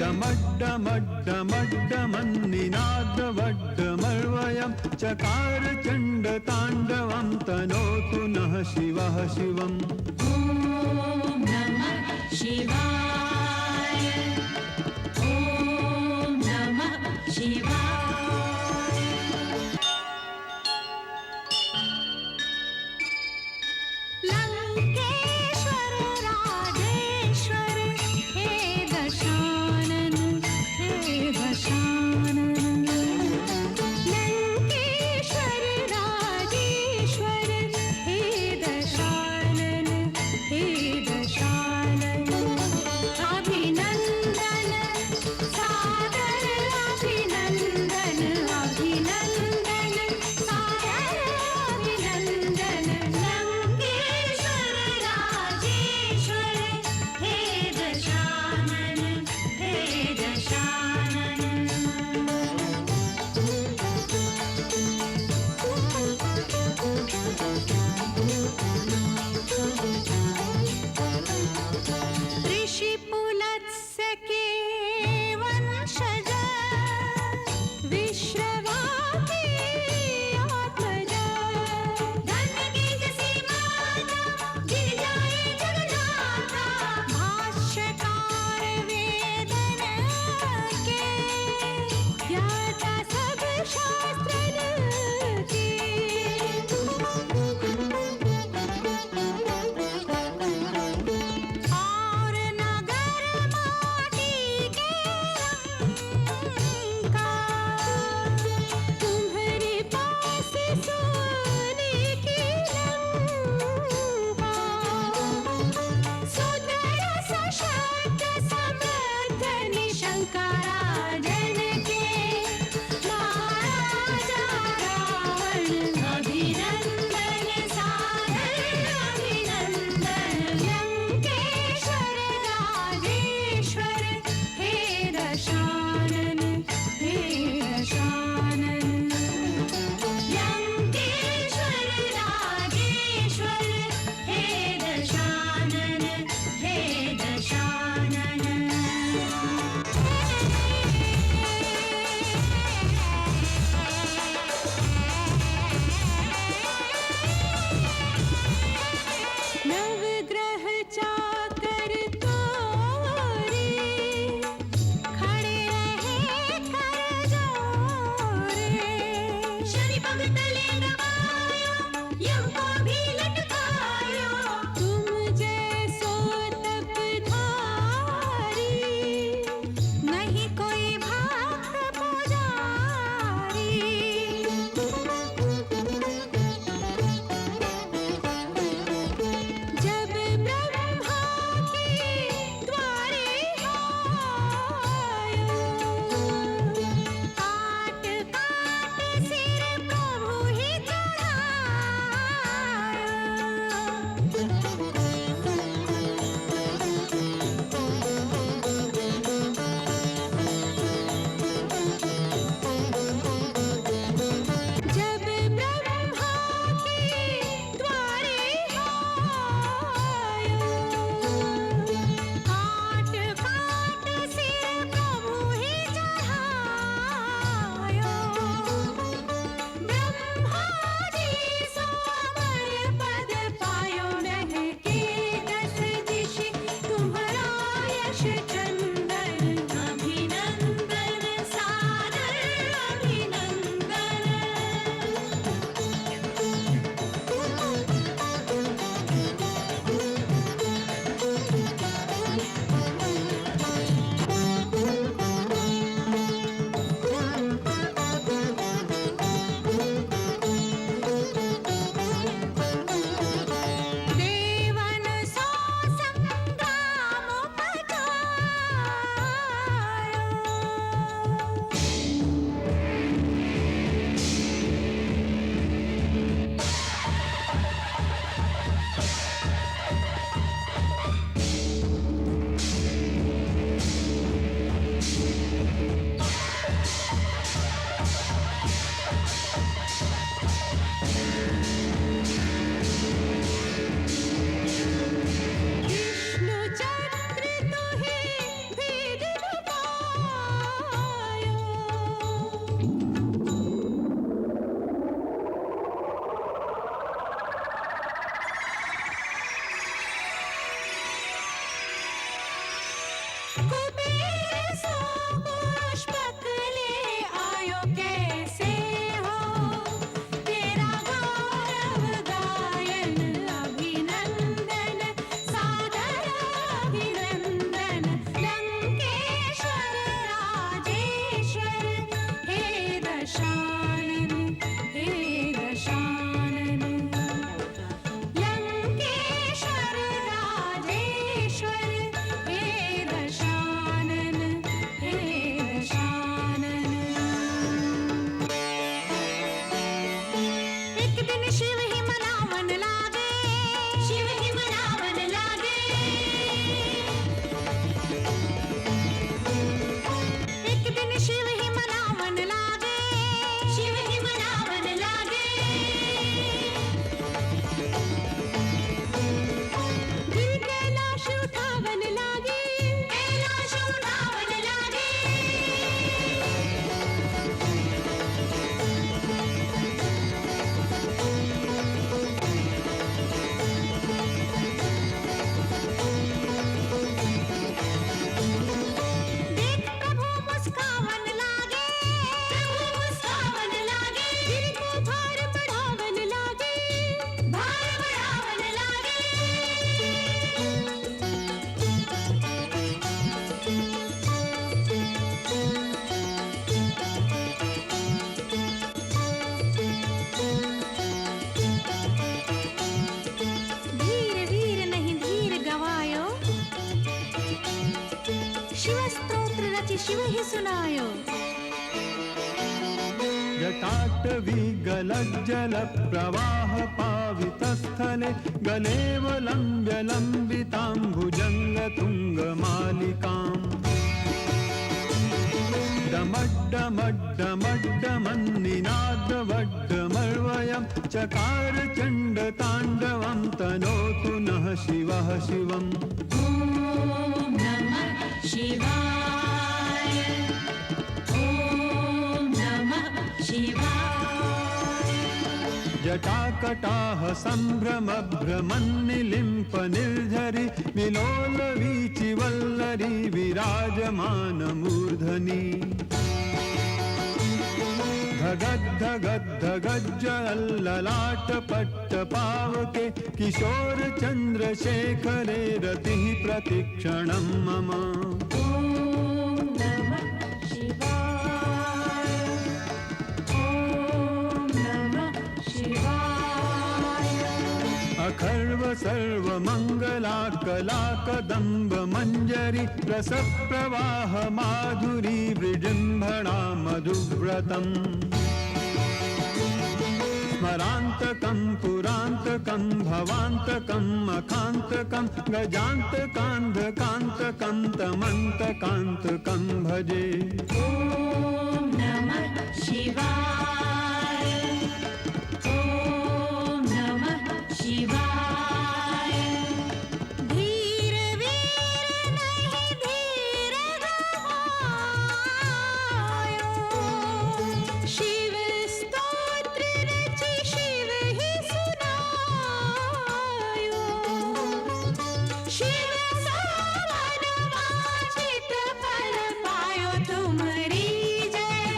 डमड्डमड्डमड्डमन्निनादवड्डमर्वयं चकार चण्डताण्डवं तनोतु नः शिवः शिवम्। ॐ नमः शिवाय। ॐ नमः शिवाय। लंकेश्वर राजेश्वर हे दशानन हे दशानन। लंकेश्वर राजेश्वर हे दशानन हे दशानन। अभिनंदन सादर अभिनंदन अभिनंदन सादर अभिनंदन। लंकेश्वर राजेश्वर हे दशानन हे दशानन। ऋषिपुलत्स्य के वंशज विश्रवाके आत्मज। धन्यकीर्ति सीमाता गिरिजाए जगन्नाथा। भाष्यकार वेदन के ज्ञाता सब शास्त्रन के। और नगर माटी के लंका तुम्हारे पास सोने की लंका। सुंदर सशक्त समर्थ निशंकराजन के महाराजा रावण। अभिनंदन सादर अभिनंदन। लंकेश्वर राजेश्वर हे दशानन हे दशानन। लंकेश्वर राजेश्वर हे दशानन हे दशानन। कुबेर सो पुष्पक ले आयो कैसे हो तेरा गौरव गायन अभिनंदन सादर अभिनंदन लंकेश्वर राजेश्वर हे दशानन लंकेश्वर राजेश्वर हे दशानन एक दिन शिव ही मनावन लागे शिव ही मनावन लागे एक दिन शिव ही मनावन लागे शिव ही मनावन लागे गिर कैलाश उठावन लागे कैलाश उठावन लागे देख प्रभु मुस्कावन लागे प्रभु मुस्कावन लागे गिर को भार बढ़ावन लागे भार बढ़ावन लागे धीर वीर नहीं धीर गवायो शिव स्तोत्र रचि शिव ही सुनायो जटाटवी गलज्जल प्रवाह पावितस्थले गलेव लम्ब्य लम्बिताम्बुजङ्ग तुङ्गमालिकाम् डमड्डमड्डमड्डमन्निनादवड्डमर्वयं चकार चण्डताण्डवं तनोतु नः शिवः शिवम् ॐ नमः शिवाय ॐ नमः शिवाय जटाकटाह सम्भ्रम भ्रमन्निलिम्प निर्झरि विलोलवीचि वल्लरी विराजमानमूर्धनि धगद्धगद्धगज्जललाटपट्टपावके किशोर चन्द्रशेखरे रतिः प्रतिक्षणं मम ॐ नमः शिवाय ॐ नमः शिवाय अखर्व सर्वमङ्गला कलाकदम्ब मञ्जरी रसप्रवाह माधुरी विजृम्भणा मधुव्रतम् स्मरान्तकं पुरान्तकं भवान्तकं मखान्तकं गजान्तकान्धकान्तकं तमन्तकान्तकं भजे ॐ नमः शिवाय ॐ नमः शिवाय धीर वीर नहीं धीर गवायो शिव स्तोत्र रचि शिव ही सुनायो शिव सावन वांछित फल पायो तुम्हारी जय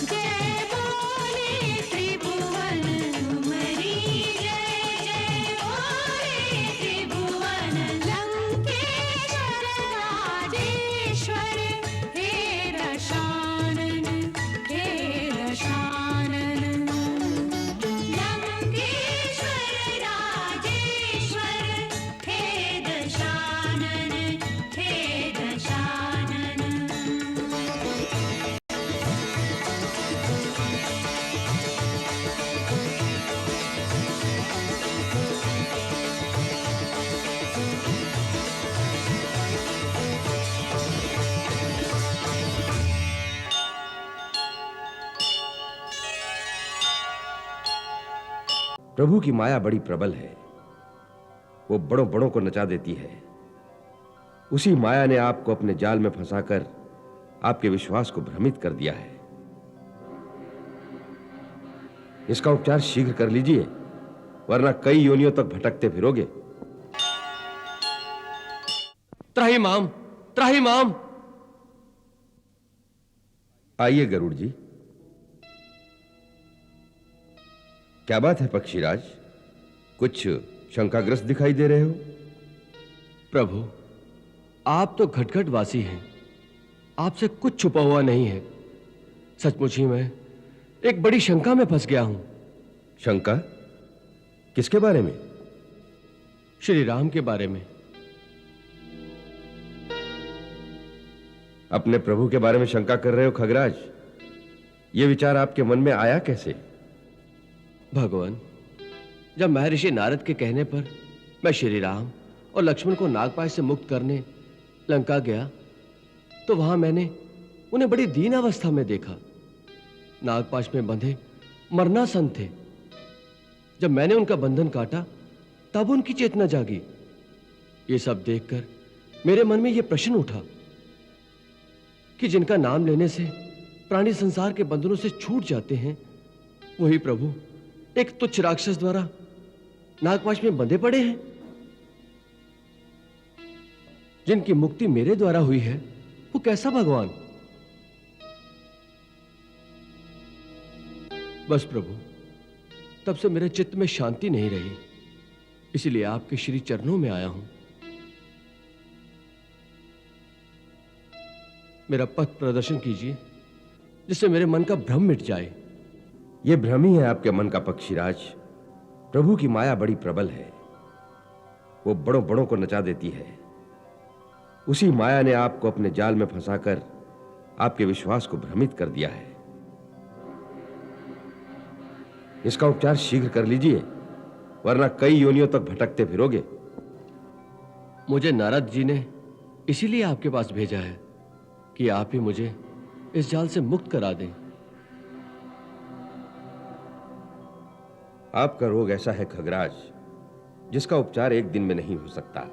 जय बोले त्रिभुवन तुम्हारी जय जय बोले त्रिभुवन लंकेश्वर राजेश्वर हे दशानन लंकेश्वर राजेश्वर हे दशानन प्रभु की माया बड़ी प्रबल है, वो बड़ों बड़ों को नचा देती है। उसी माया ने आपको अपने जाल में फंसाकर आपके विश्वास को भ्रमित कर दिया है। इसका उपचार शीघ्र कर लीजिए, वरना कई योनियों तक भटकते फिरोगे। त्राहिमाम त्राहिमाम। आइए गरुड़ जी। क्या बात है पक्षीराज, कुछ शंकाग्रस्त दिखाई दे रहे हो? प्रभु, आप तो घटघट वासी हैं, आपसे कुछ छुपा हुआ नहीं है। सचमुच ही मैं एक बड़ी शंका में फंस गया हूं। शंका? किसके बारे में? श्री राम के बारे में। अपने प्रभु के बारे में शंका कर रहे हो खगराज? यह विचार आपके मन में आया कैसे? भगवान, जब महर्षि नारद के कहने पर मैं श्री राम और लक्ष्मण को नागपाश से मुक्त करने लंका गया, तो वहां मैंने उन्हें बड़ी दीन अवस्था में देखा। नागपाश में बंधे मरनासन थे। जब मैंने उनका बंधन काटा, तब उनकी चेतना जागी। ये सब देखकर मेरे मन में यह प्रश्न उठा कि जिनका नाम लेने से प्राणी संसार के बंधनों से छूट जाते हैं, वही प्रभु एक तुच्छ राक्षस द्वारा नागपाश में बंधे पड़े हैं। जिनकी मुक्ति मेरे द्वारा हुई है, वो कैसा भगवान? बस प्रभु, तब से मेरे चित्त में शांति नहीं रही, इसलिए आपके श्री चरणों में आया हूं। मेरा पथ प्रदर्शन कीजिए, जिससे मेरे मन का भ्रम मिट जाए। यह भ्रम ही है आपके मन का पक्षीराज। प्रभु की माया बड़ी प्रबल है, वो बड़ों बड़ों को नचा देती है। उसी माया ने आपको अपने जाल में फंसाकर आपके विश्वास को भ्रमित कर दिया है। इसका उपचार शीघ्र कर लीजिए, वरना कई योनियों तक भटकते फिरोगे। मुझे नारद जी ने इसीलिए आपके पास भेजा है कि आप ही मुझे इस जाल से मुक्त करा दें। आपका रोग ऐसा है खगराज, जिसका उपचार एक दिन में नहीं हो सकता।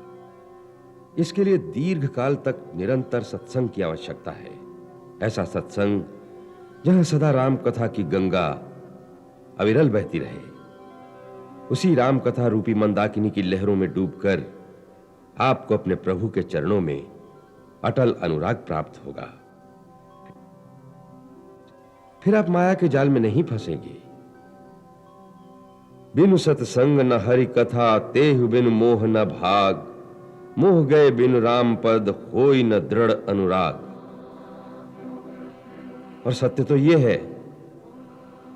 इसके लिए दीर्घ काल तक निरंतर सत्संग की आवश्यकता है। ऐसा सत्संग जहां सदा राम कथा की गंगा अविरल बहती रहे। उसी राम कथा रूपी मंदाकिनी की लहरों में डूबकर आपको अपने प्रभु के चरणों में अटल अनुराग प्राप्त होगा। फिर आप माया के जाल में नहीं फंसेंगे। बिनु सत्संग न हरि कथा, तेहु बिनु मोह न भाग। मोह गए बिनु राम पद, होई न दृढ़ अनुराग। और सत्य तो यह है,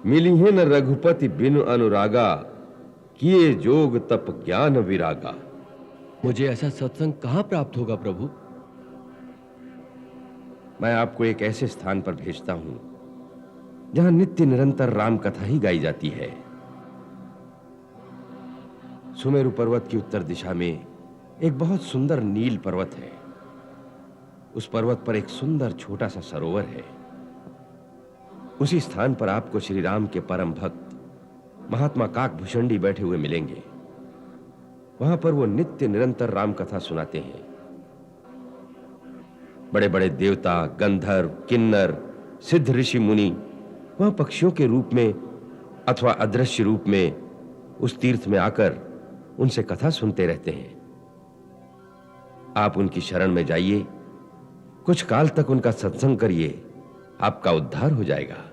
मिली है न रघुपति बिनु अनुरागा। किए जोग तप ज्ञान विरागा। मुझे ऐसा सत्संग कहां प्राप्त होगा प्रभु? मैं आपको एक ऐसे स्थान पर भेजता हूं जहां नित्य निरंतर राम कथा ही गाई जाती है। सुमेरु पर्वत की उत्तर दिशा में एक बहुत सुंदर नील पर्वत है। उस पर्वत पर एक सुंदर छोटा सा सरोवर है। उसी स्थान पर आपको श्री राम के परम भक्त महात्मा काकभूषणी बैठे हुए मिलेंगे। वहां पर वो नित्य निरंतर राम कथा सुनाते हैं। बड़े बड़े देवता, गंधर्व, किन्नर, सिद्ध, ऋषि, मुनि वहां पक्षियों के रूप में अथवा अदृश्य रूप में उस तीर्थ में आकर उनसे कथा सुनते रहते हैं। आप उनकी शरण में जाइए, कुछ काल तक उनका सत्संग करिए, आपका उद्धार हो जाएगा।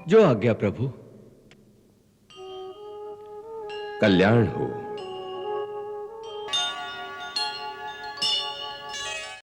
जो आज्ञा प्रभु। कल्याण हो।